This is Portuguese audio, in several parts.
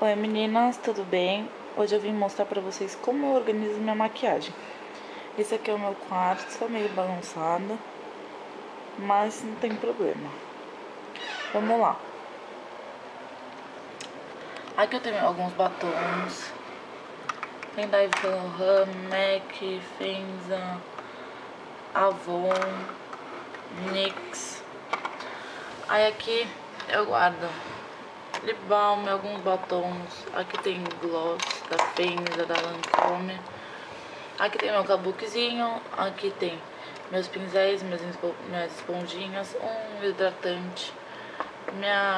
Oi meninas, tudo bem? Hoje eu vim mostrar pra vocês como eu organizo minha maquiagem. Esse aqui é o meu quarto, está meio bagunçado, mas não tem problema. Vamos lá. Aqui eu tenho alguns batons. Tem da Yves Saint Laurent, MAC, Fenza, Avon, NYX. Aí aqui eu guardo lip balm, alguns batons. Aqui tem gloss da Fenza, da Lancôme. Aqui tem meu kabukizinho. Aqui tem meus pincéis, minhas esponjinhas, um hidratante,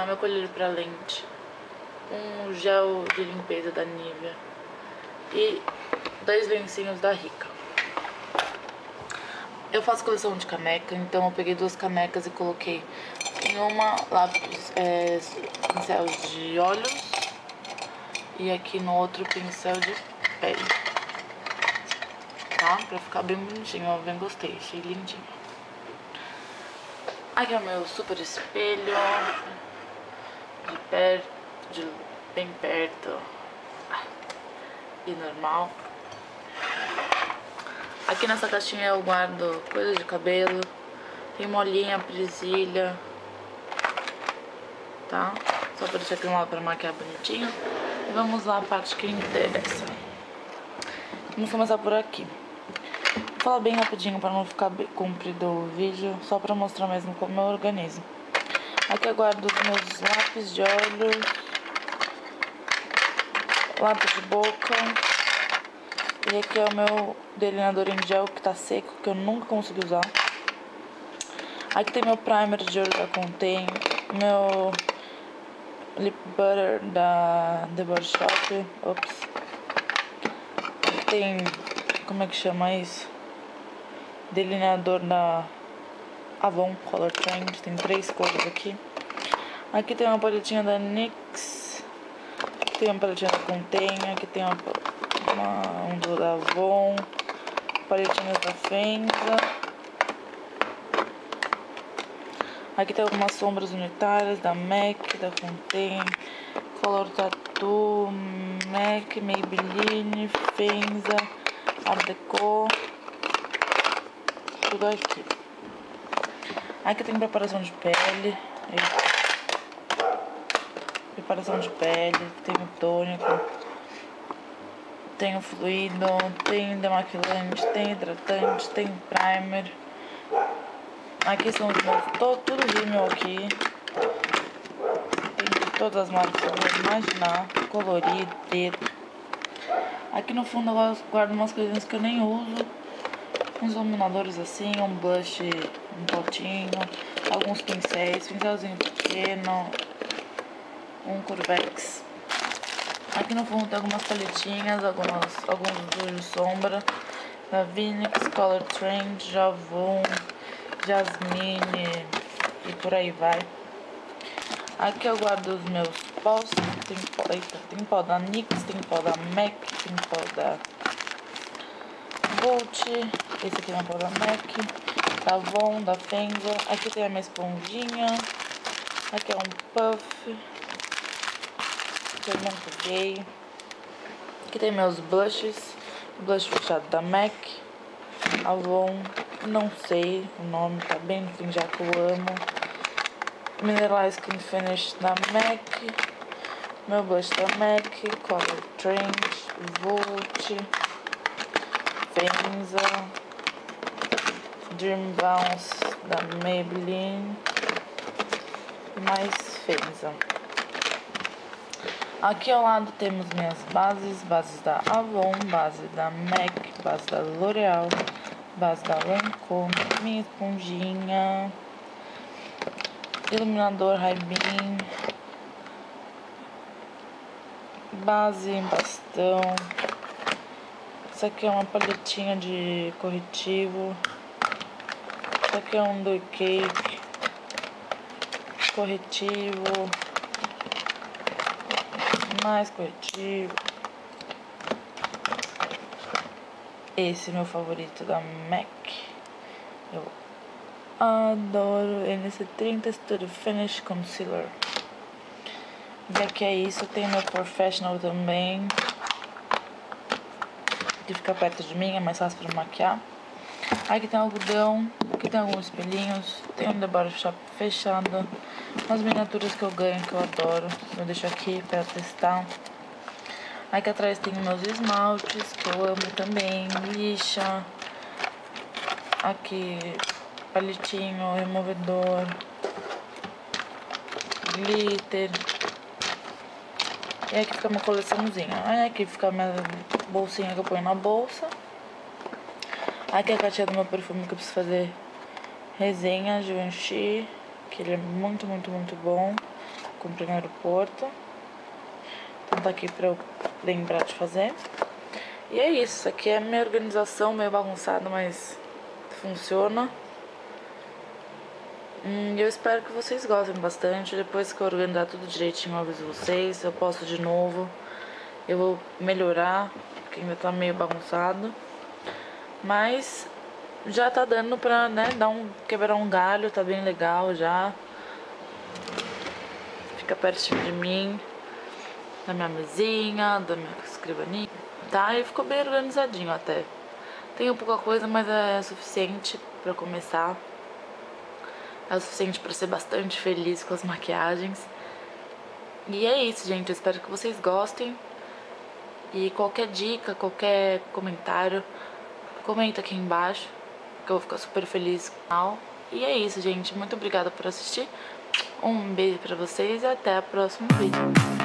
meu colírio pra lente, um gel de limpeza da Nivea e 2 lencinhos da Rica. Eu faço coleção de caneca, então eu peguei 2 canecas e coloquei em uma lápis, pincel de olhos e aqui no outro pincel de pele, tá? Pra ficar bem bonitinho, eu bem gostei, achei lindinho. Aqui é o meu super espelho, de perto, bem perto e normal. Aqui nessa caixinha eu guardo coisas de cabelo, tem molinha, presilha, tá? Só pra deixar aqui um lado pra maquiar bonitinho. E vamos lá, a parte que interessa. Vamos começar por aqui. Vou falar bem rapidinho pra não ficar comprido o vídeo, só pra mostrar mesmo como eu organizo. Aqui eu guardo os meus lápis de olhos, lápis de boca. E aqui é o meu delineador em gel que tá seco, que eu nunca consegui usar. Aqui tem meu primer de olho da Contém, meu lip butter da The Body Shop. Ops. Aqui tem, como é que chama isso? Delineador da Avon Color Trend, tem 3 cores aqui. Aqui tem uma paletinha da NYX, aqui tem uma paletinha da Contém, aqui tem um da Avon, paletinhas da Fenza. Aqui tem algumas sombras unitárias da MAC, da Contém, Color Tattoo, MAC, Maybelline, Fenza, Art Deco, tudo aqui. Aqui tem preparação de pele, tem o tônico, tem o fluido, tem demaquilante, tem hidratante, tem primer. Aqui são os meus, tudo rímel aqui. Tem de todas as marcas que eu vou imaginar, colorido, preto. Aqui no fundo eu guardo umas coisinhas que eu nem uso. Uns iluminadores assim, um blush em potinho, alguns pincéis, pincelzinho pequeno, um Curvex. Aqui no fundo tem algumas paletinhas, alguns luzes de sombra da Vinix, Color Trend, Javon, Jasmine e por aí vai. Aqui eu guardo os meus pós, tem pó da NYX, tem pó da MAC, tem pó da Gucci, esse aqui é um pó da MAC, da Avon, da Fenza. Aqui tem a minha esponjinha, aqui é um puff, que eu não peguei. Aqui tem meus blushes, blush fechado da MAC, Avon, não sei o nome, tá bem no fim, já que eu amo. Mineral Skin Finish da MAC, meu blush da MAC, Color Trend, Vult, Fenza, Dream Bounce da Maybelline, mais Fenza. Aqui ao lado temos minhas bases da Avon, base da MAC, base da L'Oreal, base da Lancôme, minha esponjinha, iluminador Ray-Ban, base em bastão. Isso aqui é uma paletinha de corretivo. Isso aqui é um do Cake, corretivo, mais corretivo. Esse é meu favorito da MAC. Eu adoro NC30 Studio Finish Concealer. E aqui é isso, tem meu Professional também, que fica perto de mim, é mais fácil pra maquiar. Aqui tem algodão, aqui tem alguns espelhinhos, tem um The Body Shop fechado, umas miniaturas que eu ganho, que eu adoro, eu deixo aqui pra testar. Aqui atrás tem meus esmaltes, que eu amo também, lixa. Aqui, palitinho, removedor, glitter. E aqui fica uma coleçãozinha. Aí aqui fica a minha bolsinha que eu ponho na bolsa. Aqui é a caixinha do meu perfume que eu preciso fazer resenha, Givenchy, que ele é muito, muito, muito bom. Comprei no aeroporto. Então tá aqui pra eu lembrar de fazer. E é isso, aqui é a minha organização, meio bagunçada, mas funciona. Eu espero que vocês gostem bastante. Depois que eu organizar tudo direitinho, eu aviso vocês. Eu posto de novo. Eu vou melhorar, porque ainda tá meio bagunçado. Mas já tá dando pra, né, quebrar um galho. Tá bem legal já. Fica pertinho de mim, da minha mesinha, da minha escrivaninha. Tá? E ficou bem organizadinho até. Tem pouca coisa, mas é suficiente pra começar. É o suficiente pra ser bastante feliz com as maquiagens. E é isso, gente. Eu espero que vocês gostem. E qualquer dica, qualquer comentário, comenta aqui embaixo, que eu vou ficar super feliz com o canal. E é isso, gente. Muito obrigada por assistir. Um beijo pra vocês e até o próximo vídeo.